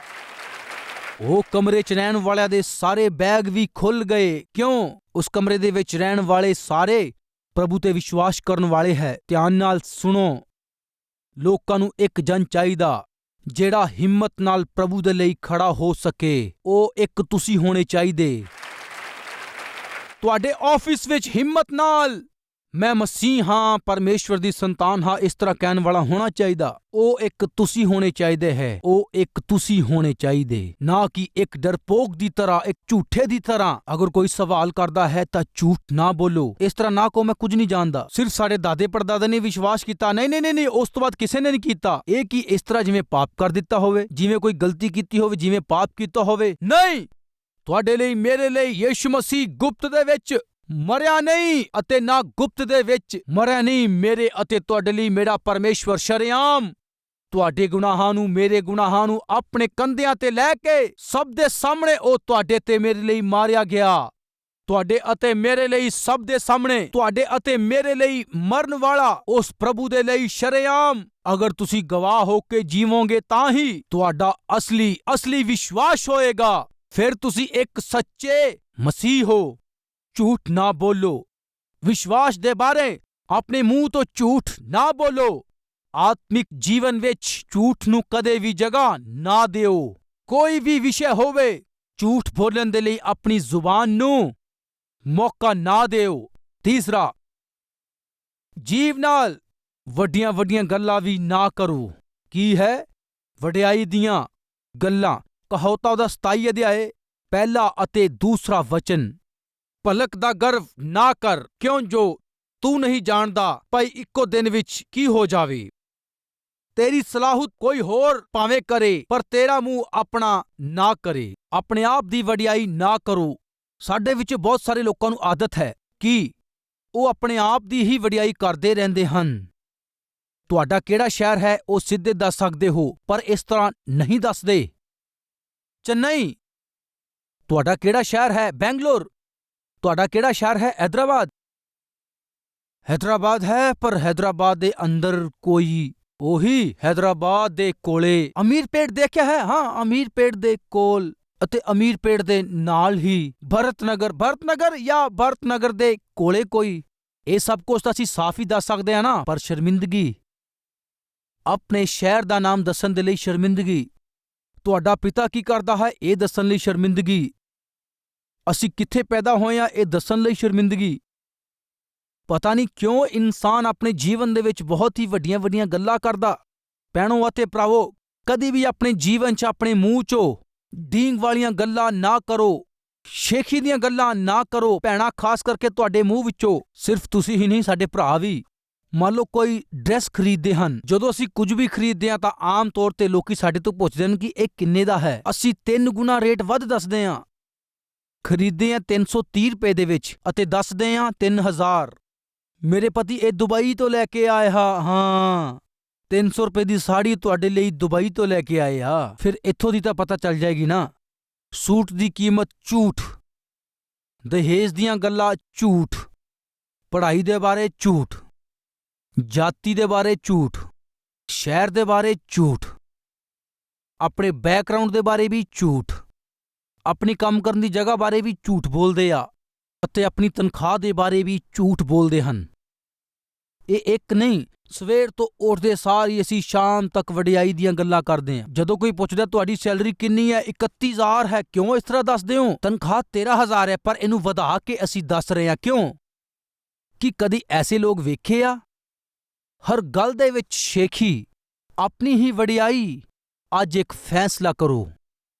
ਉਹ ਕਮਰੇ 'ਚ ਰਹਿਣ ਵਾਲਿਆਂ ਦੇ ਸਾਰੇ ਬੈਗ ਵੀ ਖੁੱਲ੍ਹ ਗਏ। ਕਿਉਂ? ਉਸ ਕਮਰੇ ਦੇ ਵਿੱਚ ਰਹਿਣ ਵਾਲੇ ਸਾਰੇ ਪ੍ਰਭੂ ਤੇ ਵਿਸ਼ਵਾਸ ਕਰਨ ਵਾਲੇ ਹੈ। ਧਿਆਨ ਨਾਲ ਸੁਣੋ। ਲੋਕਾਂ ਨੂੰ ਇੱਕ ਜਨ ਚਾਹੀਦਾ ਜਿਹੜਾ ਹਿੰਮਤ ਨਾਲ ਪ੍ਰਭੂ ਦੇ ਲਈ ਖੜਾ ਹੋ ਸਕੇ। ਉਹ ਇੱਕ ਤੁਸੀਂ ਹੋਣੇ ਚਾਹੀਦੇ। ਤੁਹਾਡੇ ਆਫਿਸ ਵਿੱਚ ਹਿੰਮਤ ਨਾਲ ਮੈਂ ਮਸੀਹ ਹਾਂ, ਪਰਮੇਸ਼ਵਰ ਦੀ ਸੰਤਾਨ ਹਾਂ, ਇਸ ਤਰ੍ਹਾਂ ਕਹਿਣ ਵਾਲਾ ਹੋਣਾ ਚਾਹੀਦਾ। ਉਹ ਇੱਕ ਤੁਸੀਂ ਹੋਣੇ ਚਾਹੀਦੇ ਹੈ। ਉਹ ਇੱਕ ਤੁਸੀਂ ਹੋਣੇ ਚਾਹੀਦੇ, ਨਾ ਕਿ ਇੱਕ ਡਰਪੋਕ ਦੀ ਤਰ੍ਹਾਂ, ਇੱਕ ਝੂਠੇ ਦੀ ਤਰ੍ਹਾਂ। ਅਗਰ ਕੋਈ ਸਵਾਲ ਕਰਦਾ ਹੈ ਤਾਂ ਝੂਠ ਨਾ ਬੋਲੋ। ਇਸ ਤਰ੍ਹਾਂ ਨਾ ਕਹੋ ਮੈਂ ਕੁਝ ਨਹੀਂ ਜਾਣਦਾ, ਸਿਰਫ ਸਾਡੇ ਦਾਦੇ ਪੜਦਾਦੇ ਨੇ ਵਿਸ਼ਵਾਸ ਕੀਤਾ। ਨਹੀਂ ਨਹੀਂ ਨਹੀਂ, ਉਸ ਤੋਂ ਬਾਅਦ ਕਿਸੇ ਨੇ ਨਹੀਂ ਕੀਤਾ। ਇਹ ਕੀ ਇਸ ਤਰ੍ਹਾਂ ਜਿਵੇਂ ਪਾਪ ਕਰ ਦਿੱਤਾ ਹੋਵੇ, ਜਿਵੇਂ ਕੋਈ ਗਲਤੀ ਕੀਤੀ ਹੋਵੇ, ਜਿਵੇਂ ਪਾਪ ਕੀਤਾ ਹੋਵੇ। ਨਹੀਂ, ਤੁਹਾਡੇ ਲਈ, ਮੇਰੇ ਲਈ ਯਿਸੂ ਮਸੀਹ ਗੁਪਤ ਦੇ ਵਿੱਚ ਮਰਿਆ ਨਹੀਂ ਅਤੇ ਨਾ ਗੁਪਤ ਦੇ ਵਿੱਚ ਮਰਿਆ ਨਹੀਂ। ਮੇਰੇ ਅਤੇ ਤੁਹਾਡੇ ਲਈ ਮੇਰਾ ਪਰਮੇਸ਼ਵਰ ਸ਼ਰੇਆਮ ਤੁਹਾਡੇ ਗੁਨਾਹਾਂ ਨੂੰ, ਮੇਰੇ ਗੁਨਾਹਾਂ ਨੂੰ ਆਪਣੇ ਕੰਧਿਆਂ ਤੇ ਲੈ ਕੇ ਸਭ ਦੇ ਸਾਹਮਣੇ ਉਹ ਤੁਹਾਡੇ ਤੇ ਮੇਰੇ ਲਈ ਮਾਰਿਆ ਗਿਆ। ਤੁਹਾਡੇ ਅਤੇ ਮੇਰੇ ਲਈ, ਸਭ ਦੇ ਸਾਹਮਣੇ ਤੁਹਾਡੇ ਅਤੇ ਮੇਰੇ ਲਈ ਮਰਨ ਵਾਲਾ ਉਸ ਪ੍ਰਭੂ ਦੇ ਲਈ ਸ਼ਰੇਆਮ। ਅਗਰ ਤੁਸੀਂ ਗਵਾਹ ਹੋ ਕੇ ਜੀਵੋਗੇ ਤਾਂ ਹੀ ਤੁਹਾਡਾ ਅਸਲੀ ਵਿਸ਼ਵਾਸ ਹੋਏਗਾ। ਫਿਰ ਤੁਸੀਂ ਇੱਕ ਸੱਚੇ ਮਸੀਹ ਹੋ। ਝੂਠ ਨਾ ਬੋਲੋ। ਵਿਸ਼ਵਾਸ ਦੇ ਬਾਰੇ ਆਪਣੇ ਮੂੰਹ ਤੋਂ ਝੂਠ ਨਾ ਬੋਲੋ। ਆਤਮਿਕ ਜੀਵਨ ਵਿੱਚ ਝੂਠ ਨੂੰ ਕਦੇ ਵੀ ਜਗ੍ਹਾ ਨਾ ਦਿਓ। ਕੋਈ ਵੀ ਵਿਸ਼ੇ ਹੋਵੇ, ਝੂਠ ਬੋਲਣ ਦੇ ਲਈ ਆਪਣੀ ਜ਼ੁਬਾਨ ਨੂੰ ਮੌਕਾ ਨਾ ਦਿਓ। ਤੀਸਰਾ, ਜੀਵ ਨਾਲ ਵੱਡੀਆਂ ਵੱਡੀਆਂ ਗੱਲਾਂ ਵੀ ਨਾ ਕਰੋ। ਕੀ ਹੈ? ਵਡਿਆਈ ਦੀਆਂ ਗੱਲਾਂ। ਕਹਾਵਤਾਂ ਦਾ 27 ਅਧਿਆਇ, ਪਹਿਲਾ ਅਤੇ ਦੂਸਰਾ ਵਚਨ। ਭਲਕ ਦਾ ਗਰਵ ਨਾ ਕਰ, ਕਿਉਂ ਜੋ ਤੂੰ ਨਹੀਂ ਜਾਣਦਾ ਭਾਈ ਇੱਕੋ ਦਿਨ ਵਿੱਚ ਕੀ ਹੋ ਜਾਵੇ। ਤੇਰੀ ਸਲਾਹੁਤ ਕੋਈ ਹੋਰ ਭਾਵੇਂ ਕਰੇ, ਪਰ ਤੇਰਾ ਮੂੰਹ ਆਪਣਾ ਨਾ ਕਰੇ। ਆਪਣੇ ਆਪ ਦੀ ਵਡਿਆਈ ਨਾ ਕਰੋ। ਸਾਡੇ ਵਿੱਚ ਬਹੁਤ ਸਾਰੇ ਲੋਕਾਂ ਨੂੰ ਆਦਤ ਹੈ ਕਿ ਉਹ ਆਪਣੇ ਆਪ ਦੀ ਹੀ ਵਡਿਆਈ ਕਰਦੇ ਰਹਿੰਦੇ ਹਨ। ਤੁਹਾਡਾ ਕਿਹੜਾ ਸ਼ਹਿਰ ਹੈ ਉਹ ਸਿੱਧੇ ਦੱਸ ਸਕਦੇ ਹੋ, ਪਰ ਇਸ ਤਰ੍ਹਾਂ ਨਹੀਂ ਦੱਸਦੇ। ਚੇਨਈ। ਤੁਹਾਡਾ ਕਿਹੜਾ ਸ਼ਹਿਰ ਹੈ? ਬੈਂਗਲੋਰ। ਤੁਹਾਡਾ ਕਿਹੜਾ ਸ਼ਹਿਰ ਹੈ? ਹੈਦਰਾਬਾਦ। ਹੈਦਰਾਬਾਦ ਹੈ, ਪਰ ਹੈਦਰਾਬਾਦ ਦੇ ਅੰਦਰ ਕੋਈ, ਉਹੀ ਹੈਦਰਾਬਾਦ ਦੇ ਕੋਲੇ ਅਮੀਰਪੇਟ ਦੇਖਿਆ ਹੈ? ਹਾਂ, ਅਮੀਰਪੇਟ ਦੇ ਕੋਲ ਅਤੇ ਅਮੀਰਪੇਟ ਦੇ ਨਾਲ ਹੀ ਭਰਤਨਗਰ ਜਾਂ ਭਰਤਨਗਰ ਦੇ ਕੋਲੇ ਕੋਈ। ਇਹ ਸਭ ਕੁਝ ਤਾਂ ਅਸੀਂ ਸਾਫ਼ ਹੀ ਦੱਸ ਸਕਦੇ ਹਾਂ ਨਾ, ਪਰ ਸ਼ਰਮਿੰਦਗੀ, ਆਪਣੇ ਸ਼ਹਿਰ ਦਾ ਨਾਮ ਦੱਸਣ ਦੇ ਲਈ ਸ਼ਰਮਿੰਦਗੀ, ਤੁਹਾਡਾ ਪਿਤਾ ਕੀ ਕਰਦਾ ਹੈ ਇਹ ਦੱਸਣ ਲਈ ਸ਼ਰਮਿੰਦਗੀ, ਅਸੀਂ ਕਿੱਥੇ ਪੈਦਾ ਹੋਏ ਹਾਂ ਇਹ ਦੱਸਣ ਲਈ ਸ਼ਰਮਿੰਦਗੀ। ਪਤਾ ਨਹੀਂ ਕਿਉਂ ਇਨਸਾਨ ਆਪਣੇ ਜੀਵਨ ਦੇ ਵਿੱਚ ਬਹੁਤ ਹੀ ਵੱਡੀਆਂ ਵੱਡੀਆਂ ਗੱਲਾਂ ਕਰਦਾ। ਭੈਣੋ ਅਤੇ ਭਰਾਵੋ, ਕਦੀ ਵੀ ਆਪਣੇ ਜੀਵਨ 'ਚ ਆਪਣੇ ਮੂੰਹ 'ਚੋਂ ਡੀਂਗ ਵਾਲੀਆਂ ਗੱਲਾਂ ਨਾ ਕਰੋ, ਸ਼ੇਖੀ ਦੀਆਂ ਗੱਲਾਂ ਨਾ ਕਰੋ। ਭੈਣਾਂ, ਖਾਸ ਕਰਕੇ ਤੁਹਾਡੇ ਮੂੰਹ ਵਿੱਚੋਂ, ਸਿਰਫ ਤੁਸੀਂ ਹੀ ਨਹੀਂ, ਸਾਡੇ ਭਰਾ ਵੀ। ਮੰਨ ਲਓ ਕੋਈ ਡਰੈਸ ਖਰੀਦਦੇ ਹਨ। ਜਦੋਂ ਅਸੀਂ ਕੁਝ ਵੀ ਖਰੀਦਦੇ ਹਾਂ ਤਾਂ ਆਮ ਤੌਰ ਤੇ ਲੋਕੀ ਸਾਡੇ ਤੋਂ ਪੁੱਛਦੇ ਹਨ ਕਿ ਇਹ ਕਿੰਨੇ ਦਾ ਹੈ। ਅਸੀਂ 3 ਗੁਣਾ ਰੇਟ ਵੱਧ ਦੱਸਦੇ ਹਾਂ। ਖਰੀਦਦੇ ਹਾਂ 330 ਰੁਪਏ ਦੇ ਵਿੱਚ ਅਤੇ ਦੱਸਦੇ ਹਾਂ 3000। ਮੇਰੇ ਪਤੀ ਇਹ ਦੁਬਈ ਤੋਂ ਲੈ ਕੇ ਆਏ ਹਾਂ 300 ਰੁਪਏ ਦੀ ਸਾੜੀ ਤੁਹਾਡੇ ਲਈ ਦੁਬਈ ਤੋਂ ਲੈ ਕੇ ਆਏ ਆ। ਫਿਰ ਇੱਥੋਂ ਦੀ ਤਾਂ ਪਤਾ ਚੱਲ ਜਾਏਗੀ ਨਾ। ਸੂਟ ਦੀ ਕੀਮਤ ਝੂਠ, ਦਹੇਜ ਦੀਆਂ ਗੱਲਾਂ ਝੂਠ, ਪੜ੍ਹਾਈ ਦੇ ਬਾਰੇ ਝੂਠ, ਜਾਤੀ ਦੇ ਬਾਰੇ ਝੂਠ, ਸ਼ਹਿਰ ਦੇ ਬਾਰੇ ਝੂਠ, ਆਪਣੇ ਬੈਕਗ੍ਰਾਉਂਡ ਦੇ ਬਾਰੇ ਵੀ ਝੂਠ, ਆਪਣੀ ਕੰਮ ਕਰਨ ਦੀ ਜਗ੍ਹਾ ਬਾਰੇ ਵੀ ਝੂਠ ਬੋਲਦੇ ਆ ਅਤੇ ਆਪਣੀ ਤਨਖਾਹ ਦੇ ਬਾਰੇ ਵੀ ਝੂਠ ਬੋਲਦੇ ਹਨ। ਇਹ ਇੱਕ ਨਹੀਂ, ਸਵੇਰ ਤੋਂ ਉੱਠਦੇ ਸਾਰ ਹੀ ਅਸੀਂ ਸ਼ਾਮ ਤੱਕ ਵਡਿਆਈ ਦੀਆਂ ਗੱਲਾਂ ਕਰਦੇ ਹਾਂ। ਜਦੋਂ ਕੋਈ ਪੁੱਛਦਾ ਤੁਹਾਡੀ ਸੈਲਰੀ ਕਿੰਨੀ ਹੈ? 31000 ਹੈ। ਕਿਉਂ ਇਸ ਤਰ੍ਹਾਂ ਦੱਸਦੇ ਹੋ? ਤਨਖਾਹ 13000 ਹੈ, ਪਰ ਇਹਨੂੰ ਵਧਾ ਕੇ ਅਸੀਂ ਦੱਸ ਰਹੇ ਹਾਂ। ਕਿਉਂ? ਕੀ ਕਦੀ ਐਸੇ ਲੋਕ ਵੇਖੇ ਆ? ਹਰ ਗੱਲ ਦੇ ਵਿੱਚ ਸ਼ੇਖੀ, ਆਪਣੀ ਹੀ ਵਡਿਆਈ। ਅੱਜ ਇੱਕ ਫੈਸਲਾ ਕਰੋ,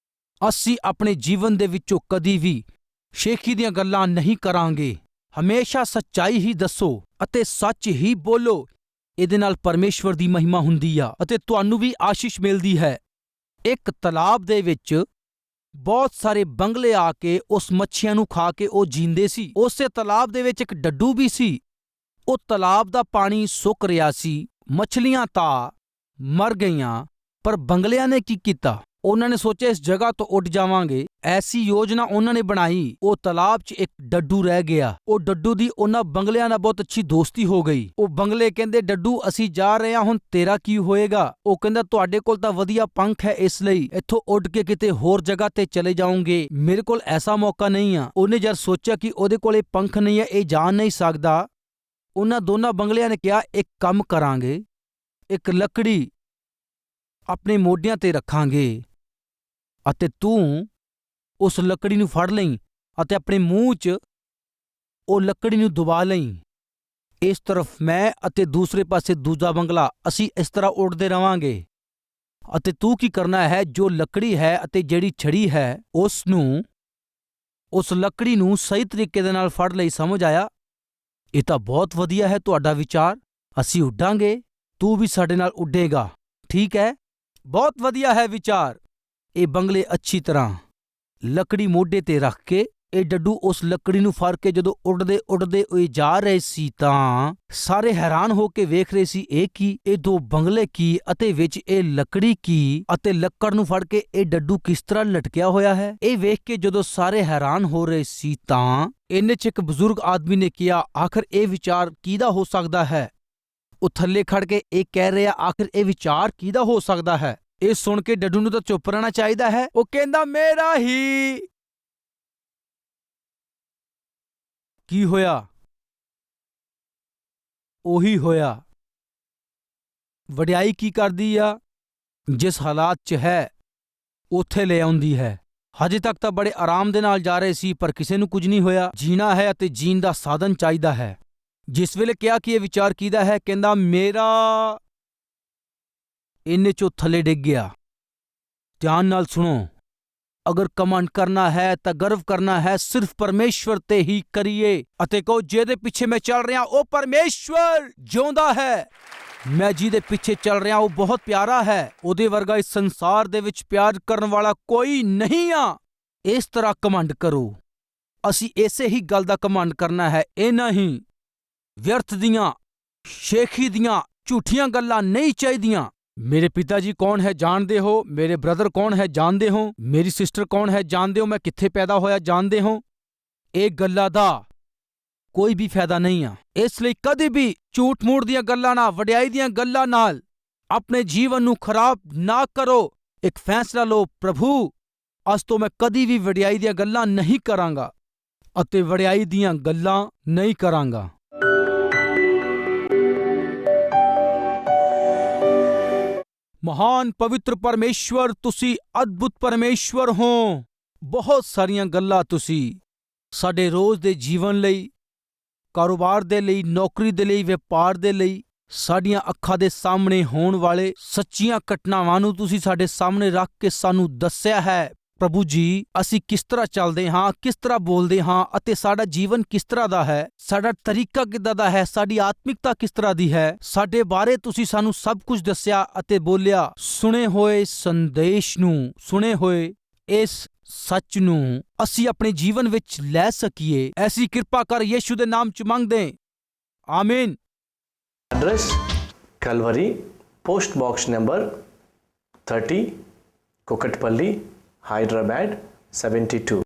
ਅਸੀਂ ਆਪਣੇ ਜੀਵਨ ਦੇ ਵਿੱਚੋਂ ਕਦੀ ਵੀ ਸ਼ੇਖੀ ਦੀਆਂ ਗੱਲਾਂ ਨਹੀਂ ਕਰਾਂਗੇ। ਹਮੇਸ਼ਾ ਸੱਚਾਈ ਹੀ ਦੱਸੋ ਅਤੇ ਸੱਚ ਹੀ ਬੋਲੋ। ਇਹਦੇ ਨਾਲ ਪਰਮੇਸ਼ਵਰ ਦੀ ਮਹਿਮਾ ਹੁੰਦੀ ਆ ਅਤੇ ਤੁਹਾਨੂੰ ਵੀ ਆਸ਼ੀਸ਼ ਮਿਲਦੀ ਹੈ। ਇੱਕ ਤਲਾਬ ਦੇ ਵਿੱਚ ਬਹੁਤ ਸਾਰੇ ਬੰਗਲੇ ਆ ਕੇ ਉਸ ਮੱਛੀਆਂ ਨੂੰ ਖਾ ਕੇ ਉਹ ਜੀਂਦੇ ਸੀ। ਉਸੇ ਤਲਾਬ ਦੇ ਵਿੱਚ ਇੱਕ ਡੱਡੂ ਵੀ ਸੀ। ਉਹ ਤਲਾਬ ਦਾ ਪਾਣੀ ਸੁੱਕ ਰਿਹਾ ਸੀ, ਮੱਛਲੀਆਂ ਤਾਂ ਮਰ ਗਈਆਂ, ਪਰ ਬੰਗਲਿਆਂ ਨੇ ਕੀ ਕੀਤਾ? ਉਹਨਾਂ ਨੇ ਸੋਚਿਆ ਇਸ ਜਗ੍ਹਾ ਤੋਂ ਉੱਡ ਜਾਵਾਂਗੇ। ਐਸੀ ਯੋਜਨਾ ਉਹਨਾਂ ਨੇ ਬਣਾਈ। ਉਹ ਤਲਾਬ 'ਚ ਇੱਕ ਡੱਡੂ ਰਹਿ ਗਿਆ। ਉਹ ਡੱਡੂ ਦੀ ਉਹਨਾਂ ਬੰਗਲਿਆਂ ਨਾਲ ਬਹੁਤ ਅੱਛੀ ਦੋਸਤੀ ਹੋ ਗਈ। ਉਹ ਬੰਗਲੇ ਕਹਿੰਦੇ, ਡੱਡੂ ਅਸੀਂ ਜਾ ਰਹੇ ਹਾਂ, ਹੁਣ ਤੇਰਾ ਕੀ ਹੋਏਗਾ? ਉਹ ਕਹਿੰਦਾ, ਤੁਹਾਡੇ ਕੋਲ ਤਾਂ ਵਧੀਆ ਪੰਖ ਹੈ, ਇਸ ਲਈ ਇੱਥੋਂ ਉੱਡ ਕੇ ਕਿਤੇ ਹੋਰ ਜਗ੍ਹਾ ਤੇ ਚਲੇ ਜਾਓਗੇ। ਮੇਰੇ ਕੋਲ ਐਸਾ ਮੌਕਾ ਨਹੀਂ ਆ। ਉਹਨੇ ਜਦ ਸੋਚਿਆ ਕਿ ਉਹਦੇ ਕੋਲ ਇਹ ਪੰਖ ਨਹੀਂ ਹੈ, ਇਹ ਜਾ ਨਹੀਂ ਸਕਦਾ, ਉਹਨਾਂ ਦੋਨਾਂ ਬੰਗਲਿਆਂ ਨੇ ਕਿਹਾ, ਇੱਕ ਕੰਮ ਕਰਾਂਗੇ, ਇੱਕ ਲੱਕੜੀ ਆਪਣੇ ਮੋਢਿਆਂ ਤੇ ਰੱਖਾਂਗੇ ਅਤੇ ਤੂੰ ਉਸ ਲੱਕੜੀ ਨੂੰ ਫੜ ਲਈ ਅਤੇ ਆਪਣੇ ਮੂੰਹ 'ਚ ਉਹ ਲੱਕੜੀ ਨੂੰ ਦਬਾ ਲਈ। ਇਸ ਤਰਫ ਮੈਂ ਅਤੇ ਦੂਸਰੇ ਪਾਸੇ ਦੂਜਾ ਬੰਗਲਾ, ਅਸੀਂ ਇਸ ਤਰ੍ਹਾਂ ਉੱਡਦੇ ਰਵਾਂਗੇ। ਅਤੇ ਤੂੰ ਕੀ ਕਰਨਾ ਹੈ, ਜੋ ਲੱਕੜੀ ਹੈ ਅਤੇ ਜਿਹੜੀ ਛੜੀ ਹੈ ਉਸ ਲੱਕੜੀ ਨੂੰ ਸਹੀ ਤਰੀਕੇ ਦੇ ਨਾਲ ਫੜ ਲਈ। ਸਮਝ ਆਇਆ? ਇਹ ਤਾਂ ਬਹੁਤ ਵਧੀਆ ਹੈ ਤੁਹਾਡਾ ਵਿਚਾਰ। ਅਸੀਂ ਉੱਡਾਂਗੇ, ਤੂੰ ਵੀ ਸਾਡੇ ਨਾਲ ਉੱਡੇਗਾ। ਠੀਕ ਹੈ, ਬਹੁਤ ਵਧੀਆ ਹੈ ਵਿਚਾਰ। ਇਹ ਬੰਗਲੇ ਅੱਛੀ ਤਰ੍ਹਾਂ ਲੱਕੜੀ ਮੋਢੇ ਤੇ ਰੱਖ ਕੇ ਇਹ ਡੱਡੂ ਉਸ ਲੱਕੜੀ ਨੂੰ ਫੜ ਕੇ ਜਦੋਂ ਉੱਡਦੇ ਉੱਡਦੇ ਇਹ ਜਾ ਰਹੇ ਸੀ ਤਾਂ ਸਾਰੇ ਹੈਰਾਨ ਹੋ ਕੇ ਵੇਖ ਰਹੇ ਸੀ, ਇਹ ਕੀ, ਇਹ ਦੋ ਬੰਗਲੇ ਕੀ ਅਤੇ ਵਿੱਚ ਇਹ ਲੱਕੜੀ ਕੀ ਅਤੇ ਲੱਕੜ ਨੂੰ ਫੜ ਕੇ ਇਹ ਡੱਡੂ ਕਿਸ ਤਰ੍ਹਾਂ ਲਟਕਿਆ ਹੋਇਆ ਹੈ। ਇਹ ਵੇਖ ਕੇ ਜਦੋਂ ਸਾਰੇ ਹੈਰਾਨ ਹੋ ਰਹੇ ਸੀ ਤਾਂ ਇੰਨੇ 'ਚ ਇੱਕ ਬਜ਼ੁਰਗ ਆਦਮੀ ਨੇ ਕਿਹਾ, ਆਖਰ ਇਹ ਵਿਚਾਰ ਕਿਹਦਾ ਹੋ ਸਕਦਾ ਹੈ? ਉਹ ਥੱਲੇ ਖੜ ਕੇ ਇਹ ਕਹਿ ਰਿਹਾ, ਆਖਰ ਇਹ ਵਿਚਾਰ ਕਿਹਦਾ ਹੋ ਸਕਦਾ ਹੈ? ਇਹ ਸੁਣ ਕੇ ਡੱਡੂ ਨੂੰ ਤਾਂ ਚੁੱਪ ਰਹਿਣਾ ਚਾਹੀਦਾ ਹੈ। ਉਹ ਕਹਿੰਦਾ, ਮੇਰਾ ਹੀ। ਕੀ ਹੋਇਆ? ਉਹੀ ਹੋਇਆ। ਵਡਿਆਈ ਕੀ ਕਰਦੀ ਆ? ਜਿਸ ਹਾਲਾਤ 'ਚ ਹੈ ਉੱਥੇ ਲੈ ਆਉਂਦੀ ਹੈ। ਹਜੇ ਤੱਕ ਤਾਂ ਬੜੇ ਆਰਾਮ ਦੇ ਨਾਲ ਜਾ ਰਹੇ ਸੀ, ਪਰ ਕਿਸੇ ਨੂੰ ਕੁਝ ਨਹੀਂ ਹੋਇਆ। ਜੀਣਾ ਹੈ ਅਤੇ ਜੀਣ ਦਾ ਸਾਧਨ ਚਾਹੀਦਾ ਹੈ। ਜਿਸ ਵੇਲੇ ਕਿਹਾ ਕਿ ਇਹ ਵਿਚਾਰ ਕਿਹਦਾ ਹੈ, ਕਹਿੰਦਾ ਮੇਰਾ। ਇੰਨੇ 'ਚੋਂ ਥੱਲੇ ਡਿੱਗ ਗਿਆ। ਧਿਆਨ ਨਾਲ ਸੁਣੋ, ਅਗਰ ਕਮੰਡ ਕਰਨਾ ਹੈ ਤਾਂ ਗਰਵ ਕਰਨਾ ਹੈ ਸਿਰਫ ਪਰਮੇਸ਼ਵਰ ਤੇ ਹੀ ਕਰੀਏ ਅਤੇ ਕਹੋ, ਜਿਹਦੇ ਪਿੱਛੇ ਮੈਂ ਚੱਲ ਰਿਹਾ ਉਹ ਪਰਮੇਸ਼ਵਰ ਜਿਉਂਦਾ ਹੈ। ਮੈਂ ਜਿਹਦੇ ਪਿੱਛੇ ਚੱਲ ਰਿਹਾ ਉਹ ਬਹੁਤ ਪਿਆਰਾ ਹੈ। ਉਹਦੇ ਵਰਗਾ ਇਸ ਸੰਸਾਰ ਦੇ ਵਿੱਚ ਪਿਆਰ ਕਰਨ ਵਾਲਾ ਕੋਈ ਨਹੀਂ ਆ। ਇਸ ਤਰ੍ਹਾਂ ਕਮੰਡ ਕਰੋ। ਅਸੀਂ ਇਸੇ ਹੀ ਗੱਲ ਦਾ ਕਮੰਡ ਕਰਨਾ ਹੈ। ਇਹ ਨਹੀਂ ਵਿਅਰਥ ਦੀਆਂ, ਸ਼ੇਖੀ ਦੀਆਂ, ਝੂਠੀਆਂ ਗੱਲਾਂ ਨਹੀਂ ਚਾਹੀਦੀਆਂ। ਮੇਰੇ ਪਿਤਾ ਜੀ ਕੌਣ ਹੈ ਜਾਣਦੇ ਹੋ? ਮੇਰੇ ਬ੍ਰਦਰ ਕੌਣ ਹੈ ਜਾਣਦੇ ਹੋ? ਮੇਰੀ ਸਿਸਟਰ ਕੌਣ ਹੈ ਜਾਣਦੇ ਹੋ? ਮੈਂ ਕਿੱਥੇ ਪੈਦਾ ਹੋਇਆ ਜਾਣਦੇ ਹੋ? ਇਹ ਗੱਲਾਂ ਦਾ ਕੋਈ ਵੀ ਫਾਇਦਾ ਨਹੀਂ ਆ। ਇਸ ਲਈ ਕਦੇ ਵੀ ਝੂਠ-ਮੂਠ ਦੀਆਂ ਗੱਲਾਂ ਨਾਲ, ਵਡਿਆਈ ਦੀਆਂ ਗੱਲਾਂ ਨਾਲ ਆਪਣੇ ਜੀਵਨ ਨੂੰ ਖਰਾਬ ਨਾ ਕਰੋ। ਇੱਕ ਫੈਸਲਾ ਲਓ, ਪ੍ਰਭੂ ਅੱਜ ਤੋਂ ਮੈਂ ਕਦੀ ਵੀ ਵਡਿਆਈ ਦੀਆਂ ਗੱਲਾਂ ਨਹੀਂ ਕਰਾਂਗਾ ਅਤੇ ਵਡਿਆਈ ਦੀਆਂ ਗੱਲਾਂ ਨਹੀਂ ਕਰਾਂਗਾ। ਮਹਾਨ ਪਵਿੱਤਰ ਪਰਮੇਸ਼ਵਰ, ਤੁਸੀਂ ਅਦਭੁਤ ਪਰਮੇਸ਼ਵਰ ਹੋ। ਬਹੁਤ ਸਾਰੀਆਂ ਗੱਲਾਂ ਤੁਸੀਂ ਸਾਡੇ ਰੋਜ਼ ਦੇ ਜੀਵਨ ਲਈ, ਕਾਰੋਬਾਰ ਦੇ ਲਈ, ਨੌਕਰੀ ਦੇ ਲਈ, ਵਪਾਰ ਦੇ ਲਈ, ਸਾਡੀਆਂ ਅੱਖਾਂ ਦੇ ਸਾਹਮਣੇ ਹੋਣ ਵਾਲੇ ਸੱਚੀਆਂ ਘਟਨਾਵਾਂ ਨੂੰ ਤੁਸੀਂ ਸਾਡੇ ਸਾਹਮਣੇ ਰੱਖ ਕੇ ਸਾਨੂੰ ਦੱਸਿਆ ਹੈ। ਪ੍ਰਭੂ ਜੀ, ਅਸੀਂ ਕਿਸ ਤਰ੍ਹਾਂ ਚੱਲਦੇ ਹਾਂ, ਕਿਸ ਤਰ੍ਹਾਂ ਬੋਲਦੇ ਹਾਂ ਅਤੇ ਸਾਡਾ ਜੀਵਨ ਕਿਸ ਤਰ੍ਹਾਂ ਦਾ ਹੈ, ਸਾਡਾ ਤਰੀਕਾ ਕਿੱਦਾਂ ਦਾ ਹੈ, ਸਾਡੀ ਆਤਮਿਕਤਾ ਕਿਸ ਤਰ੍ਹਾਂ ਦੀ ਹੈ, ਸਾਡੇ ਬਾਰੇ ਤੁਸੀਂ ਸਾਨੂੰ ਸਭ ਕੁਝ ਦੱਸਿਆ ਅਤੇ ਬੋਲਿਆ। ਸੁਣੇ ਹੋਏ ਸੰਦੇਸ਼ ਨੂੰ, ਸੁਣੇ ਹੋਏ ਇਸ ਸੱਚ ਨੂੰ ਅਸੀਂ ਆਪਣੇ ਜੀਵਨ ਵਿੱਚ ਲੈ ਸਕੀਏ, ਐਸੀ ਕਿਰਪਾ ਕਰ ਯੀਸ਼ੂ ਦੇ ਨਾਮ 'ਚ ਮੰਗਦੇ। ਆਮੀਨ। Address Calvary, post box number 30, Kukatpally, Hyderabad 72।